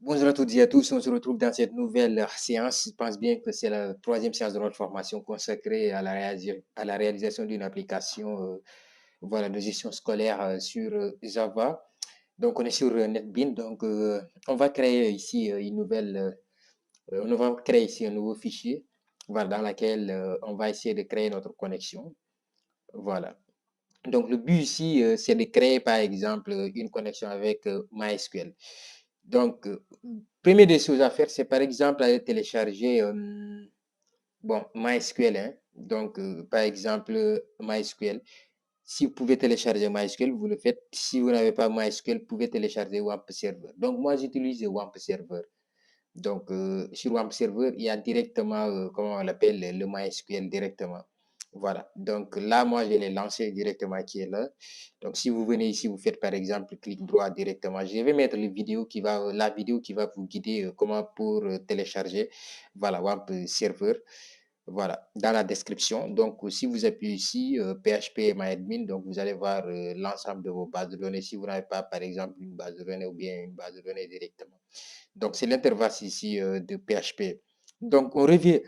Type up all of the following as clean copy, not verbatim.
Bonjour à toutes et à tous, on se retrouve dans cette nouvelle séance. Je pense bien que c'est la troisième séance de notre formation consacrée à à la réalisation d'une application voilà, de gestion scolaire sur Java. Donc on est sur NetBeans, donc on va créer ici on va créer ici un nouveau fichier voilà, dans lequel on va essayer de créer notre connexion. Voilà. Donc le but ici, c'est de créer par exemple une connexion avec MySQL. Donc, première des choses à faire, c'est par exemple aller télécharger bon, MySQL. Hein. Donc, par exemple, MySQL. Si vous pouvez télécharger MySQL, vous le faites. Si vous n'avez pas MySQL, vous pouvez télécharger WAMP Server. Donc, moi, j'utilise WAMP Server. Donc, sur WAMP Server, il y a directement, comment on l'appelle, le MySQL directement. Voilà. Donc, là, moi, je l'ai lancé directement qui est là. Donc, si vous venez ici, vous faites par exemple clic droit directement. Je vais mettre la vidéo qui va vous guider comment pour télécharger, voilà, WAMP Server. Voilà, dans la description. Donc, si vous appuyez ici, PHP MyAdmin, donc vous allez voir l'ensemble de vos bases de données. Si vous n'avez pas, par exemple, une base de données ou bien une base de données directement. Donc, c'est l'interface ici de PHP. Donc, on revient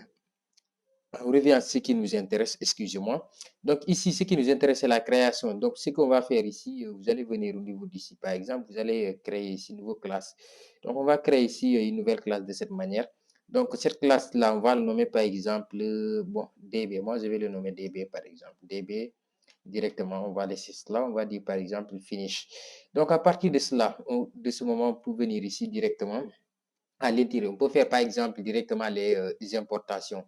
à ce qui nous intéresse, excusez-moi. Donc, ici, ce qui nous intéresse, c'est la création. Donc, ce qu'on va faire ici, vous allez venir au niveau d'ici, par exemple, vous allez créer ici une nouvelle classe. Donc, on va créer ici une nouvelle classe de cette manière. Donc, cette classe-là, on va le nommer, par exemple, bon, DB. Moi, je vais le nommer DB, par exemple. DB, directement, on va laisser cela. On va dire, par exemple, finish. Donc, à partir de cela, de ce moment, pour venir ici directement, à l'intérieur. On peut faire par exemple directement les importations.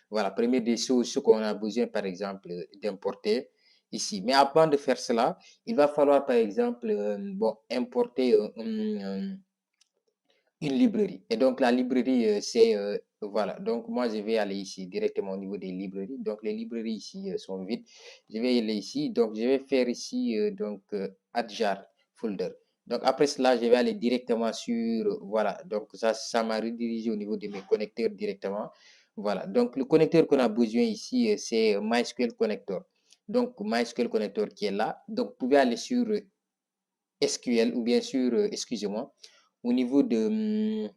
Voilà, première des choses, ce qu'on a besoin par exemple d'importer ici. Mais avant de faire cela, il va falloir par exemple bon, importer une librairie. Et donc la librairie, c'est voilà. Donc moi je vais aller ici directement au niveau des librairies. Donc les librairies ici sont vides. Je vais aller ici. Donc je vais faire ici donc adjar folder. Donc après cela, je vais aller directement sur voilà. Donc ça m'a redirigé au niveau de mes connecteurs directement. Voilà. Donc le connecteur qu'on a besoin ici, c'est MySQL Connector. Donc MySQL Connector qui est là. Donc vous pouvez aller sur SQL ou bien sûr, excusez-moi, au niveau de,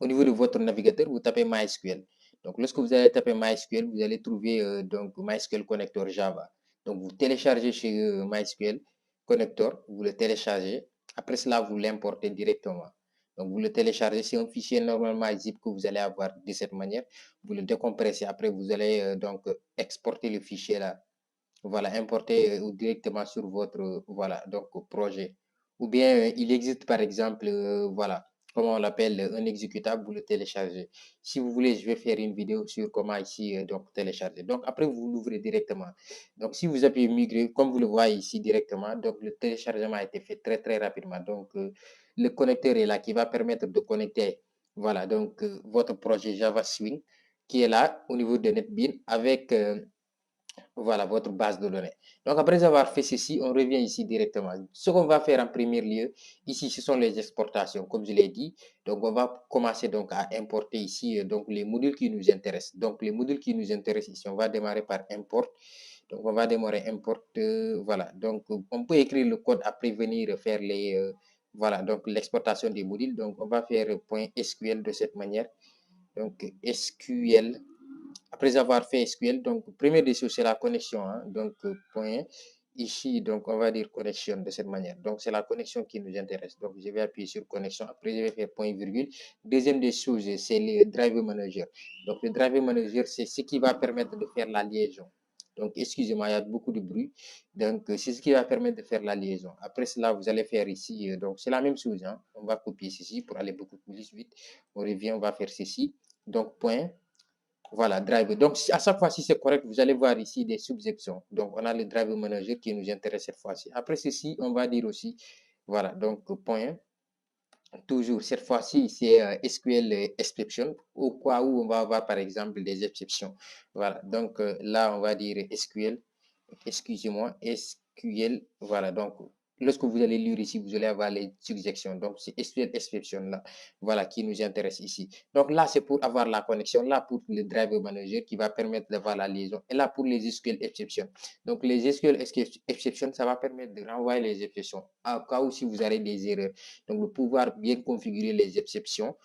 au niveau de votre navigateur, vous tapez MySQL. Donc, lorsque vous allez taper MySQL, vous allez trouver donc MySQL Connector Java. Donc, vous téléchargez chez MySQL Connector, vous le téléchargez. Après cela, vous l'importez directement. Donc, vous le téléchargez. C'est un fichier normalement zip que vous allez avoir de cette manière. Vous le décompressez. Après, vous allez donc exporter le fichier là. Voilà, importer directement sur votre voilà, donc, projet. Ou bien, il existe par exemple, voilà, comment on l'appelle, un exécutable, vous le téléchargez. Si vous voulez, je vais faire une vidéo sur comment ici, donc, télécharger. Donc, après, vous l'ouvrez directement. Donc, si vous appuyez migrer, comme vous le voyez ici directement, donc, le téléchargement a été fait très, très rapidement. Donc, le connecteur est là qui va permettre de connecter, voilà, donc, votre projet Java Swing qui est là au niveau de NetBeans avec voilà votre base de données. Donc, après avoir fait ceci, on revient ici directement. Ce qu'on va faire en premier lieu, ici, ce sont les exportations, comme je l'ai dit. Donc, on va commencer donc à importer ici donc les modules qui nous intéressent. Donc, les modules qui nous intéressent ici, on va démarrer par import. Donc, on va démarrer import. Voilà. Donc, on peut écrire le code après venir faire voilà, donc l'exportation des modules. Donc, on va faire .sql de cette manière. Donc, SQL. Après avoir fait SQL, donc, première des choses, c'est la connexion. Hein, donc, point. Ici, donc, on va dire connexion de cette manière. Donc, c'est la connexion qui nous intéresse. Donc, je vais appuyer sur connexion. Après, je vais faire point virgule. Deuxième des choses, c'est le driver manager. Donc, le driver manager, c'est ce qui va permettre de faire la liaison. Donc, excusez-moi, il y a beaucoup de bruit. Donc, c'est ce qui va permettre de faire la liaison. Après cela, vous allez faire ici. Donc, c'est la même chose. Hein. On va copier ceci pour aller beaucoup plus vite. On revient, on va faire ceci. Donc, point. Voilà, driver. Donc, à chaque fois, si c'est correct, vous allez voir ici des subsections. Donc, on a le driver manager qui nous intéresse cette fois-ci. Après ceci, on va dire aussi, voilà, donc, point. Toujours, cette fois-ci, c'est SQL exception, au cas où on va avoir, par exemple, des exceptions. Voilà, donc là, on va dire SQL, excusez-moi, SQL, voilà, donc, lorsque vous allez lire ici, vous allez avoir les suggestions. Donc, c'est SQL exception là, voilà, qui nous intéresse ici. Donc là, c'est pour avoir la connexion. Là, pour le driver manager qui va permettre d'avoir la liaison. Et là, pour les SQL exceptions. Donc, les SQL exceptions, ça va permettre de renvoyer les exceptions. Au cas où si vous avez des erreurs. Donc, de pouvoir bien configurer les exceptions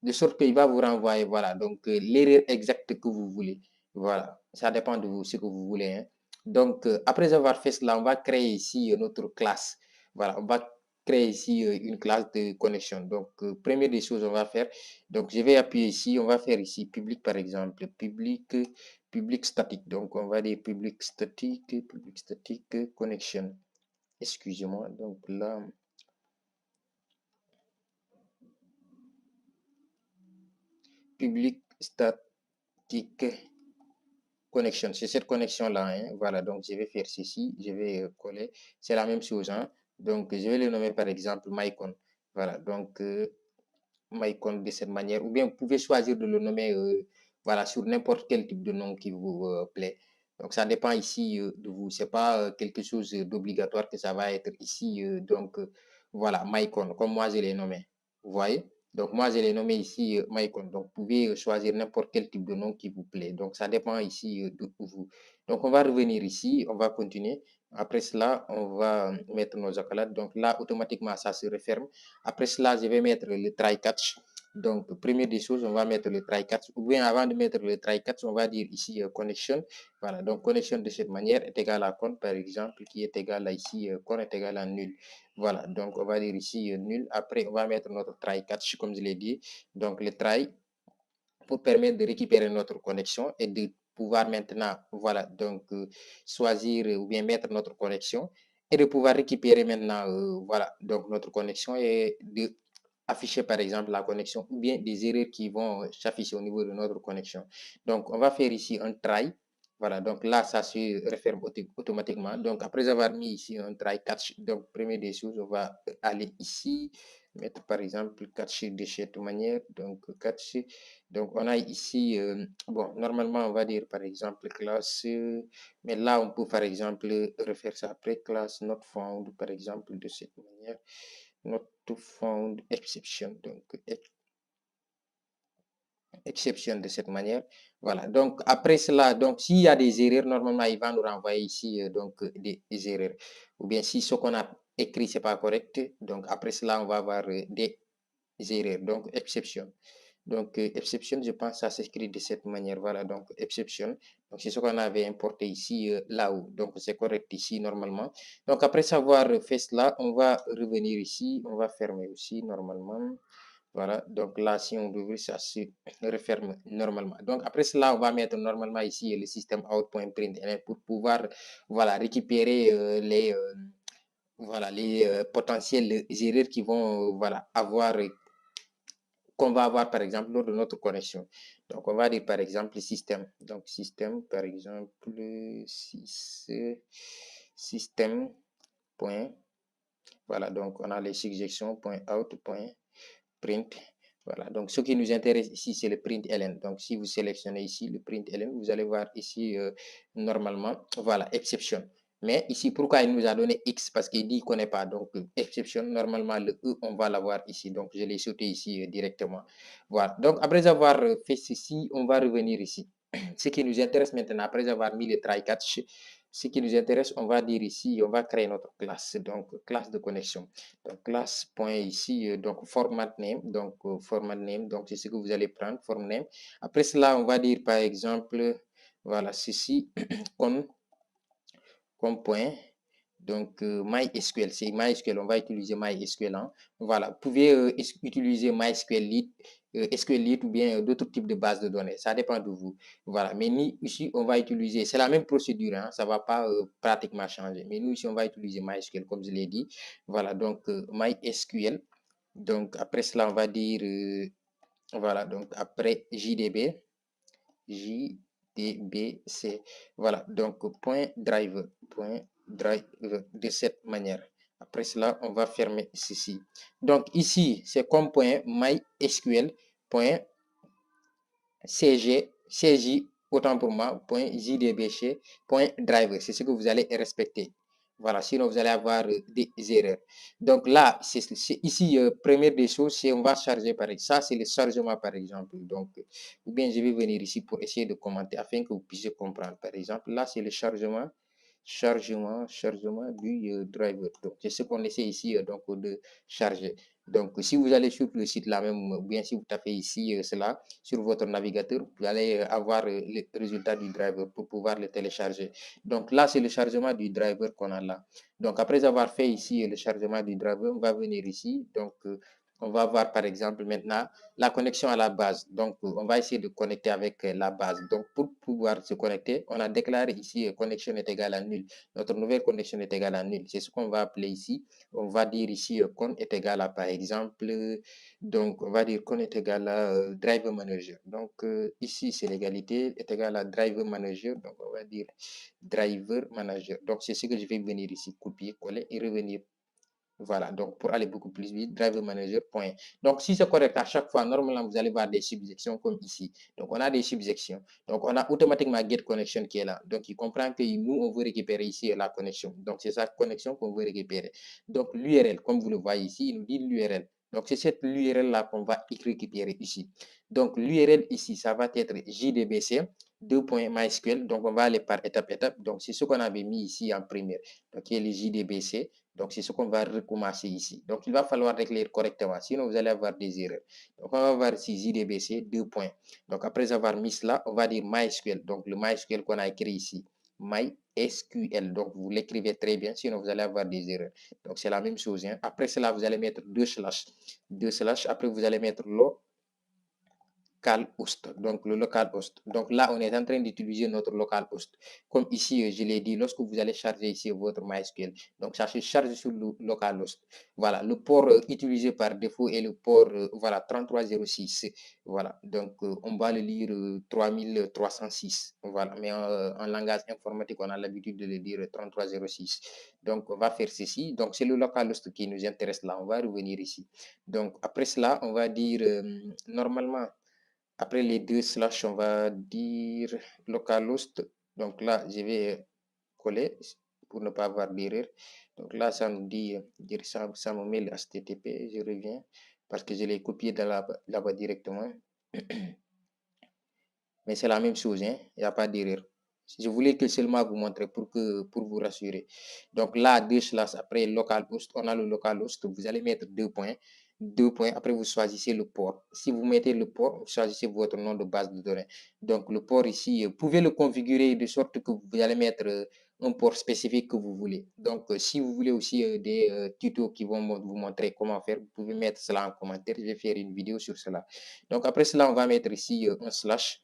de sorte qu'il va vous renvoyer, voilà, donc l'erreur exacte que vous voulez. Voilà, ça dépend de vous, ce que vous voulez. Hein. Donc, après avoir fait cela, on va créer ici notre classe. Voilà, on va créer ici une classe de connexion. Donc, première des choses, on va faire. Donc, je vais appuyer ici, on va faire ici public, par exemple, public statique. Donc, on va dire public statique, connexion. Excusez-moi, donc là, public statique connexion. C'est cette connexion-là. Hein. Voilà, donc je vais faire ceci, je vais coller. C'est la même chose. Hein. Donc, je vais le nommer par exemple MyCon. Voilà, donc MyCon de cette manière. Ou bien vous pouvez choisir de le nommer voilà, sur n'importe quel type de nom qui vous plaît. Donc, ça dépend ici de vous. C'est pas quelque chose d'obligatoire que ça va être ici. Donc, voilà, MyCon, comme moi je l'ai nommé. Vous voyez? Donc, moi, je l'ai nommé ici MyCon. Donc, vous pouvez choisir n'importe quel type de nom qui vous plaît. Donc, ça dépend ici de vous. Donc, on va revenir ici. On va continuer. Après cela, on va mettre nos accolades. Donc, là, automatiquement, ça se referme. Après cela, je vais mettre le try catch. Donc, première des choses, on va mettre le try catch. Ou bien, avant de mettre le try catch, on va dire ici connection. Voilà, donc connexion de cette manière est égal à con, par exemple, qui est égal à ici, con est égal à nul. Voilà, donc on va dire ici nul. Après, on va mettre notre try catch, comme je l'ai dit. Donc, le try pour permettre de récupérer notre connexion et de pouvoir maintenant, voilà, donc choisir ou bien mettre notre connexion et de pouvoir récupérer maintenant, voilà, donc notre connexion et de afficher par exemple la connexion ou bien des erreurs qui vont s'afficher au niveau de notre connexion. Donc, on va faire ici un try. Voilà, donc là, ça se referme automatiquement. Donc, après avoir mis ici un try catch, donc, première des choses, on va aller ici, mettre par exemple catch de cette manière. Donc, catch. Donc, on a ici, bon, normalement, on va dire par exemple classe, mais là, on peut par exemple refaire ça après classe not found, par exemple, de cette manière. Not found exception. Donc, exception de cette manière. Voilà. Donc, après cela, donc, s'il y a des erreurs, normalement, il va nous renvoyer ici, donc, des erreurs. Ou bien, si ce qu'on a écrit, c'est pas correct, donc, après cela, on va avoir des erreurs. Donc, exception. Donc, exception, je pense, ça s'écrit de cette manière. Voilà, donc, exception. Donc, c'est ce qu'on avait importé ici, là-haut. Donc, c'est correct ici, normalement. Donc, après savoir fait cela, on va revenir ici. On va fermer aussi, normalement. Voilà, donc là, si on ouvre, ça se referme normalement. Donc, après cela, on va mettre normalement ici le système out.println pour pouvoir, voilà, récupérer voilà, les potentielles erreurs qui vont, voilà, avoir qu'on va avoir par exemple lors de notre connexion. Donc, on va dire par exemple système. Donc, système, par exemple, système. Point, voilà, donc on a les suggestions, point out, point print. Voilà, donc ce qui nous intéresse ici, c'est le println. Donc, si vous sélectionnez ici le println, vous allez voir ici, normalement, voilà, exception. Mais ici, pourquoi il nous a donné X? Parce qu'il dit qu'on n'est pas. Donc, exception, normalement, le E, on va l'avoir ici. Donc, je l'ai sauté ici directement. Voilà. Donc, après avoir fait ceci, on va revenir ici. Ce qui nous intéresse maintenant, après avoir mis le try catch, ce qui nous intéresse, on va dire ici, on va créer notre classe. Donc, classe de connexion. Donc, classe point ici, donc format name. Donc, format name, donc c'est ce que vous allez prendre, form name. Après cela, on va dire par exemple, voilà, ceci, comme point. Donc, MySQL, c'est MySQL, on va utiliser MySQL. Hein. Voilà, vous pouvez utiliser MySQLite, SQLite ou bien d'autres types de bases de données. Ça dépend de vous. Voilà, mais nous, ici, on va utiliser, c'est la même procédure, hein, ça ne va pas pratiquement changer. Mais nous, ici, on va utiliser MySQL, comme je l'ai dit. Voilà, donc MySQL. Donc, après cela, on va dire, voilà, donc après JDB, JDBC. Voilà, donc point driver de cette manière. Après cela, on va fermer ceci. Donc ici, c'est comme point mysql point cj autant pour moi point jdbc point driver. C'est ce que vous allez respecter. Voilà, sinon vous allez avoir des erreurs. Donc là, c'est ici, première des choses, c'est on va charger par exemple. Ça, c'est le chargement par exemple. Donc, ou bien je vais venir ici pour essayer de commenter afin que vous puissiez comprendre. Par exemple, là, c'est le chargement du driver. Donc, c'est ce qu'on essaie ici donc de charger. Donc, si vous allez sur le site là même, ou bien si vous tapez ici cela sur votre navigateur, vous allez avoir le résultat du driver pour pouvoir le télécharger. Donc là, c'est le chargement du driver qu'on a là. Donc après avoir fait ici le chargement du driver, on va venir ici. Donc on va voir par exemple maintenant la connexion à la base. Donc on va essayer de connecter avec la base. Donc pour pouvoir se connecter, on a déclaré ici connexion est égale à nul. Notre nouvelle connexion est égale à nul. C'est ce qu'on va appeler ici. On va dire ici con est égal à par exemple, donc on va dire con est égal à driver manager. Donc ici c'est l'égalité est égal à driver manager. Donc on va dire driver manager. Donc c'est ce que je vais venir ici copier, coller et revenir. Voilà, donc pour aller beaucoup plus vite, driver manager, point. Donc si c'est correct à chaque fois, normalement vous allez voir des subsections comme ici. Donc on a des subsections. Donc on a automatiquement get connection qui est là. Donc il comprend que nous on veut récupérer ici la connexion. Donc c'est sa connexion qu'on veut récupérer. Donc l'URL, comme vous le voyez ici, il nous dit l'URL. Donc c'est cette URL là qu'on va récupérer ici. Donc l'URL ici, ça va être JDBC 2.mysql. Donc on va aller par étape. Donc c'est ce qu'on avait mis ici en première. Donc il y a le JDBC. Donc, c'est ce qu'on va recommencer ici. Donc, il va falloir l'écrire correctement, sinon vous allez avoir des erreurs. Donc, on va voir ici JDBC, 2 points. Donc, après avoir mis cela, on va dire MySQL. Donc, le MySQL qu'on a écrit ici, MySQL. Donc, vous l'écrivez très bien, sinon vous allez avoir des erreurs. Donc, c'est la même chose. Hein. Après cela, vous allez mettre 2 slash. 2 slash. Après, vous allez mettre localhost, donc le localhost. Donc là, on est en train d'utiliser notre localhost. Comme ici, je l'ai dit, lorsque vous allez charger ici votre MySQL, donc ça se charge sur le localhost. Voilà, le port utilisé par défaut est le port voilà, 3306. Voilà, donc on va le lire 3306. Voilà, mais en langage informatique, on a l'habitude de le dire 3306. Donc on va faire ceci. Donc c'est le localhost qui nous intéresse là. On va revenir ici. Donc après cela, on va dire normalement, après les deux slash, on va dire localhost. Donc là, je vais coller pour ne pas avoir d'erreur. Donc là, ça nous dit, ça me met le HTTP. Je reviens parce que je l'ai copié là-bas directement. Mais c'est la même chose, hein? Il n'y a pas d'erreur. Je voulais que seulement vous montrer pour vous rassurer. Donc là, deux slash après localhost, on a le localhost. Vous allez mettre 2 points. 2 points. Après, vous choisissez le port. Si vous mettez le port, vous choisissez votre nom de base de données. Donc le port ici, vous pouvez le configurer de sorte que vous allez mettre un port spécifique que vous voulez. Donc si vous voulez aussi des tutos qui vont vous montrer comment faire, vous pouvez mettre cela en commentaire. Je vais faire une vidéo sur cela. Donc après cela, on va mettre ici un slash.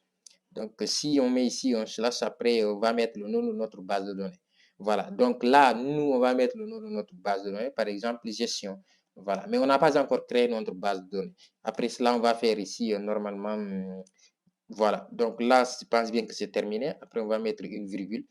Donc, si on met ici un slash, après, on va mettre le nom de notre base de données. Voilà. Donc là, nous, on va mettre le nom de notre base de données, par exemple, gestion. Voilà. Mais on n'a pas encore créé notre base de données. Après cela, on va faire ici, normalement, voilà. Donc là, je pense bien que c'est terminé. Après, on va mettre une virgule.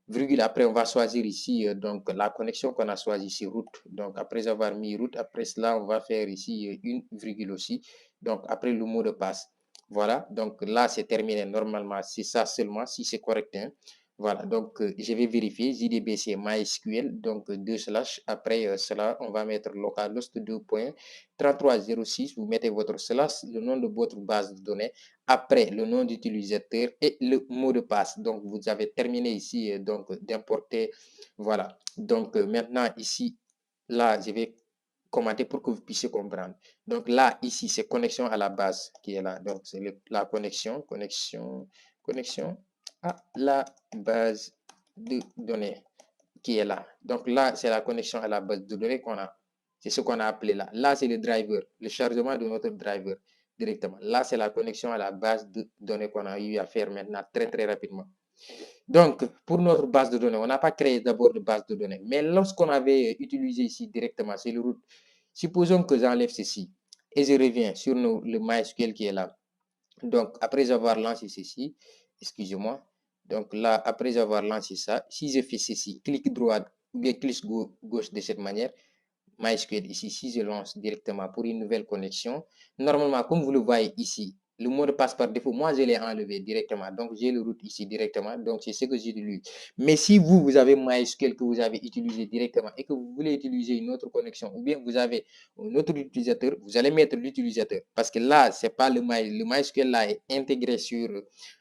Virgule, après, on va choisir ici, donc, la connexion qu'on a choisi ici, route. Donc, après avoir mis route, après cela, on va faire ici une virgule aussi. Donc, après le mot de passe. Voilà, donc là, c'est terminé. Normalement, c'est ça seulement, si c'est correct. Hein. Voilà, donc je vais vérifier. JDBC MySQL, donc 2 slash. Après cela, on va mettre localhost 2.3306. Vous mettez votre slash, le nom de votre base de données. Après, le nom d'utilisateur et le mot de passe. Donc, vous avez terminé ici donc d'importer. Voilà. Donc, maintenant, ici, là, je vais commenter pour que vous puissiez comprendre. Donc là, ici, c'est connexion à la base qui est là. Donc, c'est la connexion à la base de données qui est là. Donc là, c'est la connexion à la base de données qu'on a. C'est ce qu'on a appelé là. Là, c'est le driver, le chargement de notre driver directement. Là, c'est la connexion à la base de données qu'on a eu à faire maintenant très, très rapidement. Donc, pour notre base de données, on n'a pas créé d'abord de base de données. Mais lorsqu'on avait utilisé ici directement, c'est le route. Supposons que j'enlève ceci et je reviens sur le MySQL qui est là. Donc, après avoir lancé ceci, excusez-moi. Donc là, après avoir lancé ça, si je fais ceci, clic droit ou bien clic gauche de cette manière, MySQL ici, si je lance directement pour une nouvelle connexion, normalement, comme vous le voyez ici, le mot de passe par défaut, moi, je l'ai enlevé directement. Donc, j'ai le root ici directement. Donc, c'est ce que j'utilise. Mais si vous avez MySQL que vous avez utilisé directement et que vous voulez utiliser une autre connexion, ou bien vous avez un autre utilisateur, vous allez mettre l'utilisateur. Parce que là, c'est pas le MySQL là est intégré sur,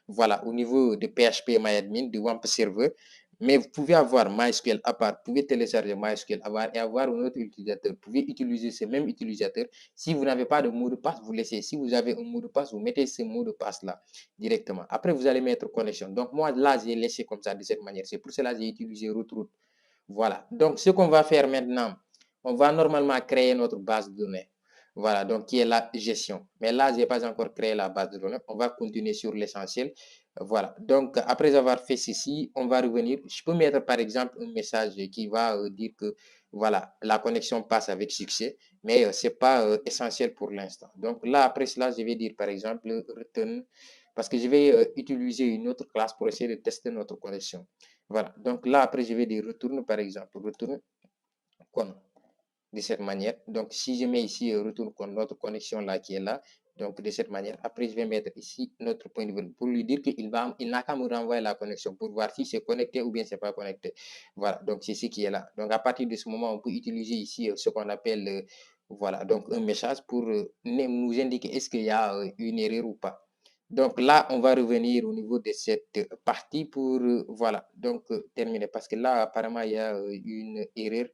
voilà, au niveau de PHP MyAdmin, de WAMP Server. Mais vous pouvez avoir MySQL à part, vous pouvez télécharger MySQL et avoir un autre utilisateur. Vous pouvez utiliser ce même utilisateur. Si vous n'avez pas de mot de passe, vous laissez. Si vous avez un mot de passe, vous mettez ce mot de passe-là directement. Après, vous allez mettre connexion. Donc, moi, là, j'ai laissé comme ça, de cette manière. C'est pour cela que j'ai utilisé root. Voilà. Donc, ce qu'on va faire maintenant, on va normalement créer notre base de données. Voilà, donc qui est la gestion. Mais là, je n'ai pas encore créé la base de données. On va continuer sur l'essentiel. Voilà, donc après avoir fait ceci, on va revenir. Je peux mettre par exemple un message qui va dire que voilà, la connexion passe avec succès, mais ce n'est pas essentiel pour l'instant. Donc là, après cela, je vais dire par exemple return, parce que je vais utiliser une autre classe pour essayer de tester notre connexion. Voilà, donc là, après, je vais dire retourne par exemple, retourne con de cette manière. Donc, si je mets ici retourne con notre connexion là qui est là, donc de cette manière, après, je vais mettre ici notre point de vue pour lui dire qu'il n'a qu'à me renvoyer la connexion pour voir si c'est connecté ou bien c'est pas connecté. Voilà, donc c'est ce qui est là. Donc, à partir de ce moment, on peut utiliser ici ce qu'on appelle, voilà, donc un message pour nous indiquer est-ce qu'il y a une erreur ou pas. Donc là, on va revenir au niveau de cette partie pour, voilà, donc terminer. Parce que là, apparemment, il y a une erreur.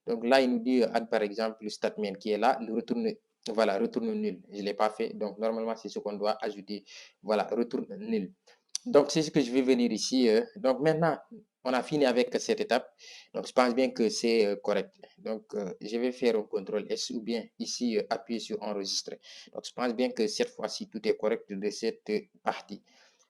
Donc là, il nous dit, add par exemple, le statement qui est là, le retourne, voilà, retourne nul. Je ne l'ai pas fait. Donc normalement, c'est ce qu'on doit ajouter. Voilà, retourne nul. Donc c'est ce que je vais venir ici. Donc maintenant, on a fini avec cette étape. Donc je pense bien que c'est correct. Donc je vais faire un contrôle S ou bien ici appuyer sur enregistrer. Donc je pense bien que cette fois-ci tout est correct de cette partie.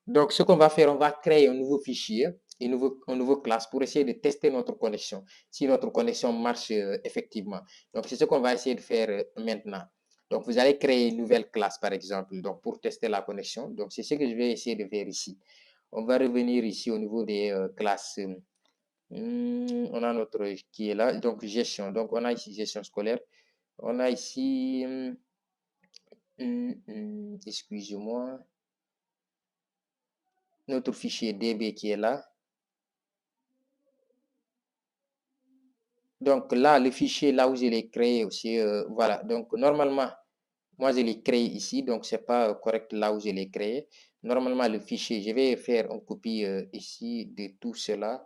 Donc ce qu'on va faire, on va créer un nouveau fichier, un nouveau classe pour essayer de tester notre connexion, si notre connexion marche effectivement. Donc c'est ce qu'on va essayer de faire maintenant. Donc vous allez créer une nouvelle classe par exemple, donc pour tester la connexion. Donc c'est ce que je vais essayer de faire ici. On va revenir ici au niveau des classes. On a notre qui est là, donc gestion. Donc on a ici gestion scolaire. On a ici, excusez-moi, notre fichier DB qui est là. Donc là, le fichier là où je l'ai créé aussi, voilà. Donc normalement, moi je l'ai créé ici, donc c'est pas correct là où je l'ai créé. Normalement, le fichier, je vais faire une copie ici de tout cela.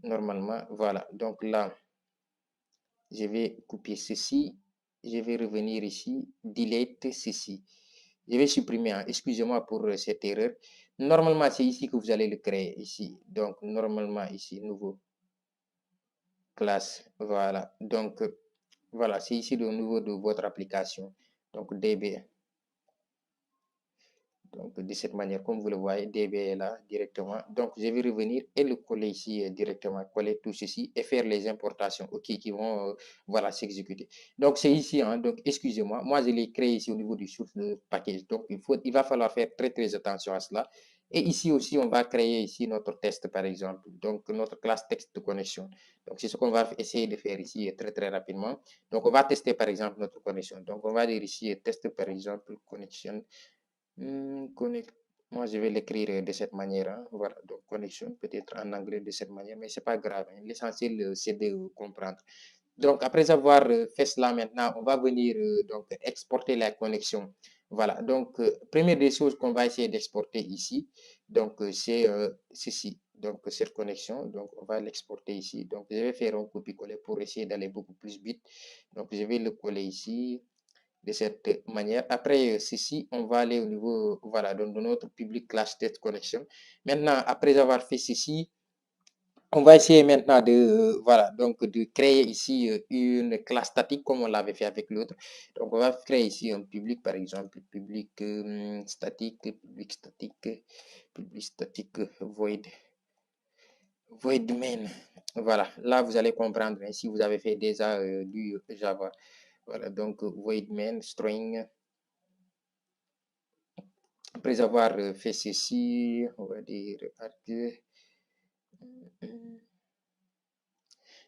Normalement, voilà. Donc là, je vais copier ceci. Je vais revenir ici, delete ceci. Je vais supprimer, hein. Excusez-moi pour cette erreur. Normalement, c'est ici que vous allez le créer, ici. Donc, normalement, ici, nouveau classe. Voilà. Donc, voilà, c'est ici le niveau de votre application. Donc, DB. Donc, de cette manière, comme vous le voyez, DB est là directement. Donc, je vais revenir et le coller ici directement, coller tout ceci et faire les importations, OK, qui vont, voilà, s'exécuter. Donc, c'est ici, hein, donc, excusez-moi, moi, je l'ai créé ici au niveau du source de package. Donc, il va falloir faire très, très attention à cela. Et ici aussi, on va créer ici notre test, par exemple. Donc, notre classe texte de connexion. Donc, c'est ce qu'on va essayer de faire ici très, très rapidement. Donc, on va tester, par exemple, notre connexion. Donc, on va dire ici, test, par exemple, connexion. Moi, je vais l'écrire de cette manière, hein. Voilà, donc connexion, peut-être en anglais de cette manière, mais c'est pas grave, hein. L'essentiel, c'est de comprendre. Donc, après avoir fait cela maintenant, on va venir donc exporter la connexion. Voilà, donc, première des choses qu'on va essayer d'exporter ici, donc, c'est ceci. Donc, cette connexion, donc, on va l'exporter ici. Donc, je vais faire un copier-coller pour essayer d'aller beaucoup plus vite. Donc, je vais le coller ici de cette manière. Après ceci, on va aller au niveau, voilà, de notre public class test connection. Maintenant, après avoir fait ceci, on va essayer maintenant de, voilà, donc de créer ici une classe statique comme on l'avait fait avec l'autre. Donc, on va créer ici un public, par exemple, public statique, public statique, void main. Voilà, là, vous allez comprendre hein, si vous avez fait déjà du Java. Voilà, donc void main, string. Après avoir fait ceci, on va dire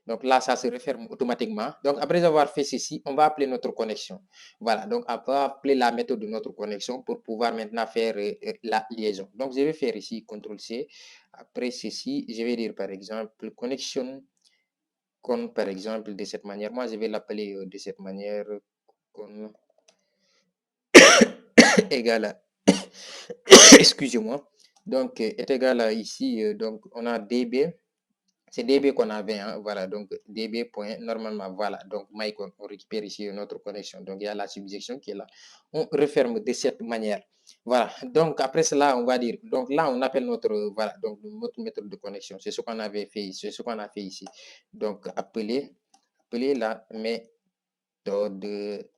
Donc là, ça se referme automatiquement. Donc après avoir fait ceci, on va appeler notre connexion. Voilà, donc on va appeler la méthode de notre connexion pour pouvoir maintenant faire la liaison. Donc je vais faire ici CTRL-C. Après ceci, je vais dire par exemple connexion con, par exemple, de cette manière. Moi, je vais l'appeler de cette manière, con égal à, excusez-moi, donc est égal à ici, donc on a db, c'est db qu'on avait, hein, voilà, donc db point, normalement, voilà, donc mycon, on récupère ici notre connexion, donc il y a la subjection qui est là, on referme de cette manière, voilà, donc après cela, on va dire, donc là, on appelle notre, voilà, donc notre méthode de connexion, c'est ce qu'on avait fait ici, c'est ce qu'on a fait ici, donc appeler la méthode de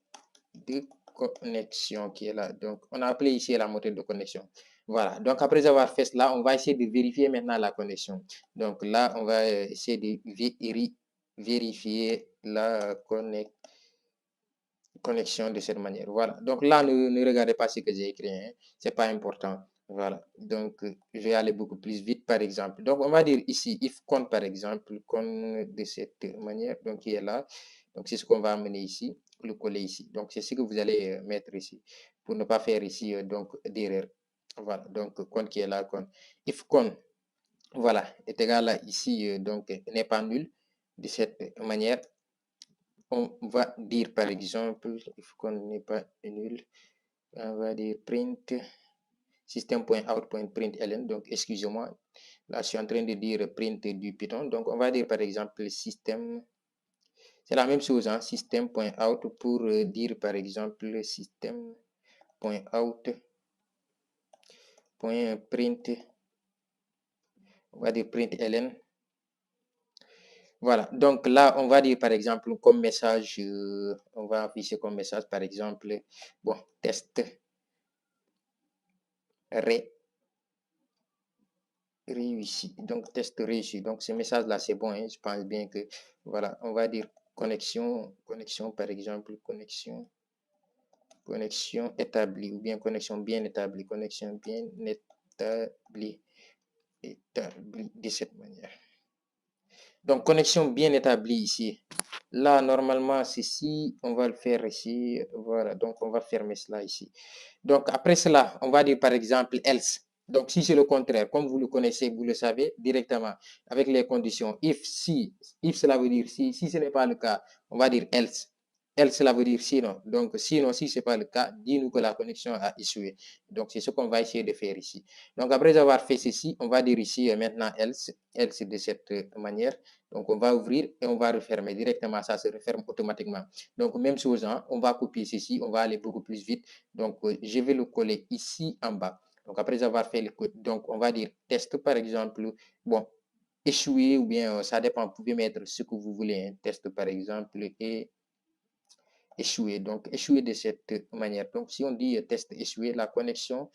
connexion qui est là. Donc, on a appelé ici la méthode de connexion. Voilà. Donc, après avoir fait cela, on va essayer de vérifier maintenant la connexion. Donc, là, on va essayer de vérifier la connexion de cette manière. Voilà. Donc, là, ne regardez pas ce que j'ai écrit. Hein. C'est pas important. Voilà. Donc, je vais aller beaucoup plus vite, par exemple. Donc, on va dire ici, if con, par exemple, con de cette manière, donc, qui est là. Donc, c'est ce qu'on va amener ici, le coller ici. Donc, c'est ce que vous allez mettre ici, pour ne pas faire ici, donc, d'erreur. Voilà. Donc, con qui est là, con. If con, voilà, est égal à ici, donc, n'est pas nul. De cette manière, on va dire, par exemple, if con n'est pas nul, on va dire print system.out.println. Donc, excusez-moi, là, je suis en train de dire print du Python. Donc, on va dire, par exemple, système. C'est la même chose, hein, system.out pour dire, par exemple, system.out.print. On va dire println. Voilà, donc là, on va dire, par exemple, comme message, on va afficher comme message, par exemple, bon, test réussi. Donc, test réussi. Donc, ce message-là, c'est bon. Hein? Je pense bien que, voilà, on va dire connexion, par exemple, connexion établie ou bien connexion bien établie, établie de cette manière. Donc, connexion bien établie ici. Là, normalement, ceci, on va le faire ici. Voilà, donc on va fermer cela ici. Donc, après cela, on va dire par exemple else. Donc, si c'est le contraire, comme vous le connaissez, vous le savez directement avec les conditions. If cela veut dire si ce n'est pas le cas, on va dire else. Else, cela veut dire sinon. Donc, sinon, si ce n'est pas le cas, dis-nous que la connexion a échoué. Donc, c'est ce qu'on va essayer de faire ici. Donc, après avoir fait ceci, on va dire ici maintenant else de cette manière. Donc, on va ouvrir et on va refermer directement. Ça se referme automatiquement. Donc, même chose, hein, on va copier ceci, on va aller beaucoup plus vite. Donc, je vais le coller ici en bas. Donc, après avoir fait le code, donc on va dire test par exemple. Bon, échoué ou bien ça dépend. Vous pouvez mettre ce que vous voulez. Hein, test par exemple et échoué. Donc, échoué de cette manière. Donc, si on dit test échoué, la connexion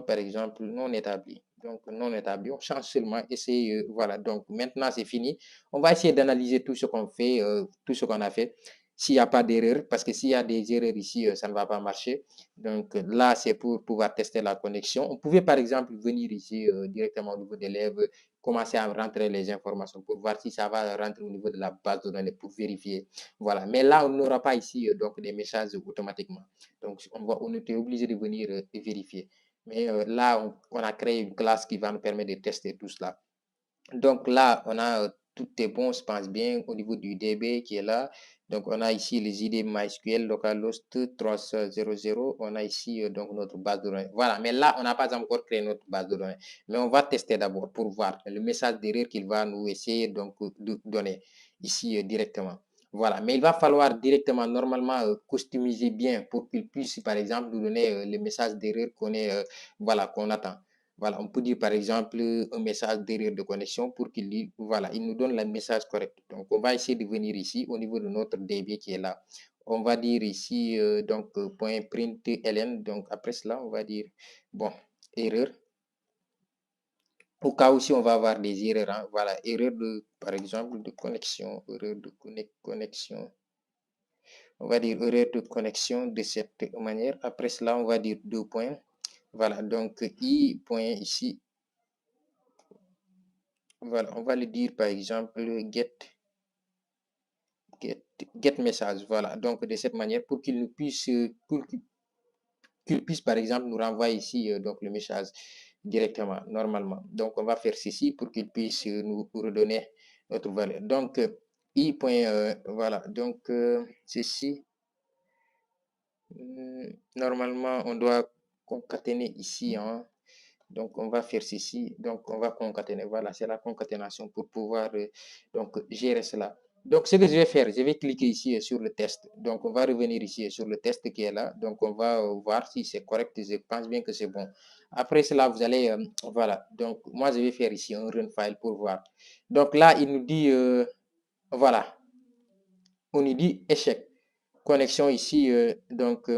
par exemple non établie. Donc non établie, on change seulement et c'est voilà. Donc maintenant c'est fini. On va essayer d'analyser tout ce qu'on fait, tout ce qu'on a fait. S'il n'y a pas d'erreur, parce que s'il y a des erreurs ici, ça ne va pas marcher. Donc là, c'est pour pouvoir tester la connexion. On pouvait par exemple venir ici directement au niveau des élèves, commencer à rentrer les informations pour voir si ça va rentrer au niveau de la base de données pour vérifier. Voilà. Mais là, on n'aura pas ici donc des messages automatiquement. Donc on était obligé de venir vérifier. Mais là, on a créé une classe qui va nous permettre de tester tout cela. Donc là, on a tout est bon, je pense bien, au niveau du DB qui est là. Donc, on a ici les ID MySQL, localhost 300. On a ici donc notre base de données. Voilà, mais là, on n'a pas encore créé notre base de données. Mais on va tester d'abord pour voir le message d'erreur qu'il va nous essayer donc de donner ici directement. Voilà, mais il va falloir directement, normalement, customiser bien pour qu'il puisse, par exemple, nous donner le message d'erreur qu'on est, voilà, qu'on attend. Voilà, on peut dire par exemple un message d'erreur de connexion pour qu'il voilà, il nous donne le message correct. Donc, on va essayer de venir ici au niveau de notre DB qui est là. On va dire ici donc point .println. Donc, après cela, on va dire bon, erreur. Au cas où si on va avoir des erreurs, hein, voilà, erreur de, par exemple, de connexion, erreur de connexion. On va dire erreur de connexion de cette manière. Après cela, on va dire deux points. Voilà, donc i point ici. Voilà, on va le dire par exemple get get message, voilà. Donc de cette manière, pour qu'il puisse, qu'il puisse par exemple nous renvoyer ici donc le message directement, normalement. Donc on va faire ceci pour qu'il puisse nous redonner notre valeur. Donc i. Voilà, donc ceci, normalement on doit concaténer ici, hein. Donc on va faire ceci, donc on va concaténer, voilà, c'est la concaténation pour pouvoir donc gérer cela. Donc ce que je vais faire, je vais cliquer ici sur le test. Donc on va revenir ici sur le test qui est là. Donc on va voir si c'est correct. Je pense bien que c'est bon. Après cela, vous allez, voilà. Donc moi je vais faire ici un run file pour voir. Donc là, il nous dit, voilà, on nous dit échec. Connexion ici, donc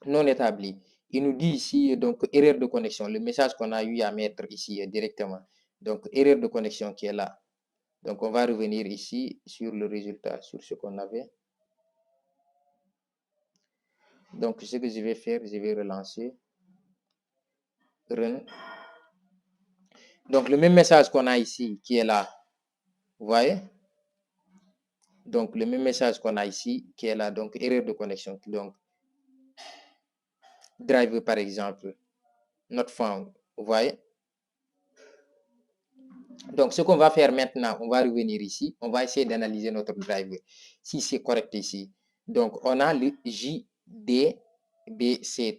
non établie. Il nous dit ici, donc, erreur de connexion, le message qu'on a eu à mettre ici directement. Donc, erreur de connexion qui est là. Donc, on va revenir ici sur le résultat, sur ce qu'on avait. Donc, ce que je vais faire, je vais relancer. Run. Donc, le même message qu'on a ici, qui est là. Vous voyez? Donc, le même message qu'on a ici, qui est là. Donc, erreur de connexion. Donc, driver, par exemple, not found. Vous voyez? Donc, ce qu'on va faire maintenant, on va revenir ici. On va essayer d'analyser notre driver. Si c'est correct ici. Donc, on a le JDBC.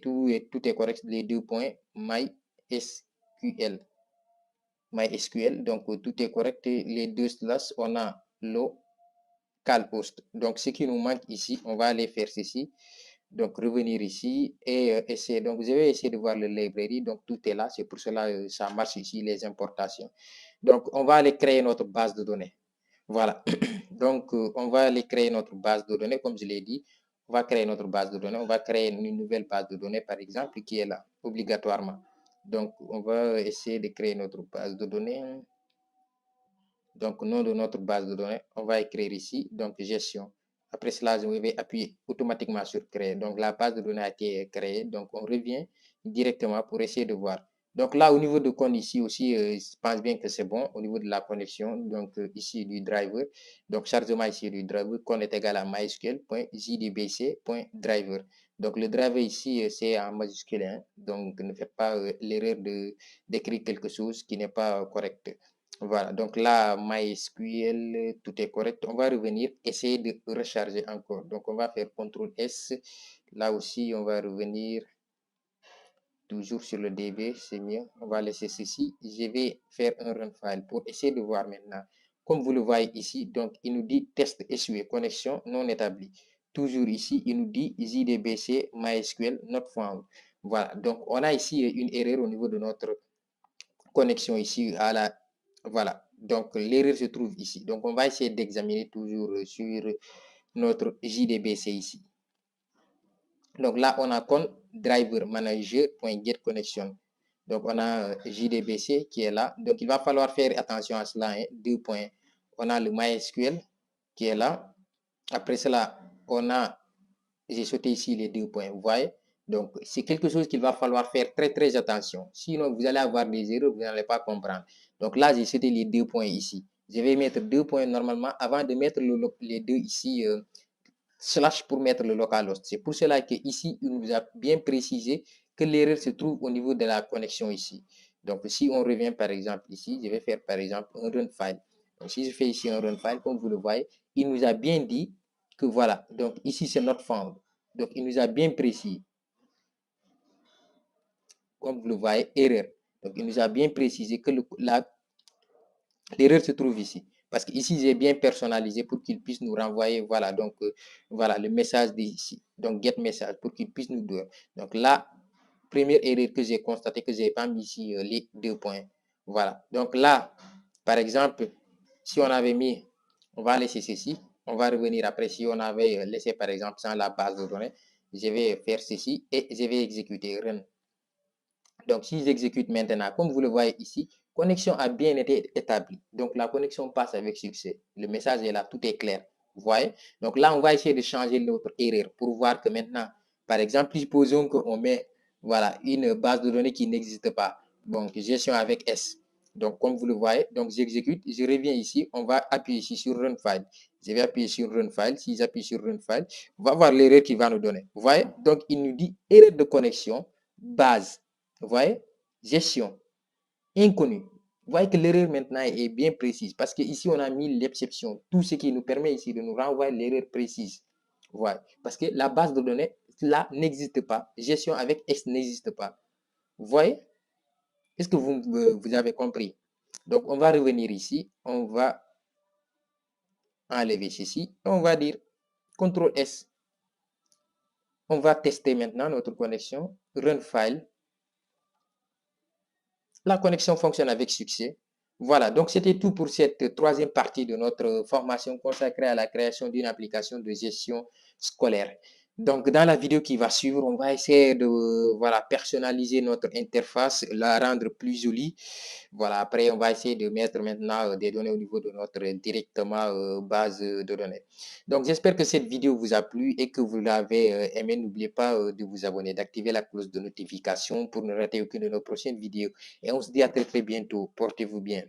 Tout est correct. Les 2 points. MySQL. MySQL. Donc, tout est correct. Les 2 slash, on a localhost. Donc, ce qui nous manque ici, on va aller faire ceci. Donc, revenir ici et essayer. Donc, je vais essayer de voir le library. Donc, tout est là. C'est pour cela que ça marche ici, les importations. Donc, on va aller créer notre base de données. Voilà. Donc, on va aller créer notre base de données. Comme je l'ai dit, on va créer notre base de données. On va créer une nouvelle base de données, par exemple, qui est là, obligatoirement. Donc, on va essayer de créer notre base de données. Donc, nom de notre base de données, on va écrire ici, donc gestion. Après cela, je vais appuyer automatiquement sur créer. Donc, la base de données a été créée. Donc, on revient directement pour essayer de voir. Donc, là, au niveau de compte ici aussi, je pense bien que c'est bon au niveau de la connexion. Donc, ici du driver. Donc, chargement ici du driver, compte est égal à mysql.jdbc.driver. Donc, le driver ici, c'est en majuscule. Hein. Donc, ne faites pas l'erreur d'écrire quelque chose qui n'est pas correct. Voilà, donc là, MySQL, tout est correct. On va revenir, essayer de recharger encore. Donc, on va faire CTRL S. Là aussi, on va revenir toujours sur le DB, c'est mieux. On va laisser ceci. Je vais faire un run file pour essayer de voir maintenant. Comme vous le voyez ici, donc il nous dit test échoué, connexion non établie. Toujours ici, il nous dit JDBC MySQL not found. Voilà, donc on a ici une erreur au niveau de notre connexion ici à la... Voilà, donc l'erreur se trouve ici. Donc on va essayer d'examiner toujours sur notre JDBC ici. Donc là, on a comme driver manager.getConnection. Donc on a JDBC qui est là. Donc il va falloir faire attention à cela. Hein. 2 points. On a le MySQL qui est là. Après cela, on a... J'ai sauté ici les 2 points. Vous voyez? Donc, c'est quelque chose qu'il va falloir faire très, très attention. Sinon, vous allez avoir des erreurs, vous n'allez pas comprendre. Donc là, j'ai sauté les 2 points ici. Je vais mettre 2 points normalement avant de mettre les 2 ici, slash pour mettre le localhost. C'est pour cela que ici, il nous a bien précisé que l'erreur se trouve au niveau de la connexion ici. Donc, si on revient par exemple ici, je vais faire par exemple un run file. Donc, si je fais ici un run file, comme vous le voyez, il nous a bien dit que voilà. Donc, ici, c'est not found. Donc, il nous a bien précisé. Comme vous le voyez, erreur. Donc, il nous a bien précisé que l'erreur se trouve ici. Parce que ici, j'ai bien personnalisé pour qu'il puisse nous renvoyer, voilà, donc, voilà, le message d'ici. Donc, get message pour qu'il puisse nous donner. Donc, là, première erreur que j'ai constatée, que j'ai pas mis ici les 2 points. Voilà. Donc, là, par exemple, si on avait mis, on va laisser ceci. On va revenir après. Si on avait laissé, par exemple, sans la base de données, je vais faire ceci et je vais exécuter run. Donc, si j'exécute maintenant, comme vous le voyez ici, connexion a bien été établie. Donc, la connexion passe avec succès. Le message est là, tout est clair. Vous voyez? Donc là, on va essayer de changer notre erreur pour voir que maintenant, par exemple, supposons qu'on met voilà, une base de données qui n'existe pas. Donc, gestion avec S. Donc, comme vous le voyez, donc j'exécute, je reviens ici, on va appuyer ici sur Run File. Je vais appuyer sur Run File. Si j'appuie sur Run File, on va voir l'erreur qu'il va nous donner. Vous voyez, donc il nous dit erreur de connexion, base. Vous voyez, gestion, inconnu. Vous voyez que l'erreur maintenant est bien précise parce que ici on a mis l'exception, tout ce qui nous permet ici de nous renvoyer l'erreur précise. Voilà, parce que la base de données là n'existe pas, gestion avec X n'existe pas. Vous voyez? Est-ce que vous avez compris? Donc on va revenir ici, on va enlever ceci, on va dire CTRL S. On va tester maintenant notre connexion, Run File. La connexion fonctionne avec succès. Voilà, donc c'était tout pour cette troisième partie de notre formation consacrée à la création d'une application de gestion scolaire. Donc, dans la vidéo qui va suivre, on va essayer de voilà, personnaliser notre interface, la rendre plus jolie. Voilà, après, on va essayer de mettre maintenant des données au niveau de notre directement base de données. Donc, j'espère que cette vidéo vous a plu et que vous l'avez aimé. N'oubliez pas de vous abonner, d'activer la cloche de notification pour ne rater aucune de nos prochaines vidéos. Et on se dit à très très bientôt. Portez-vous bien.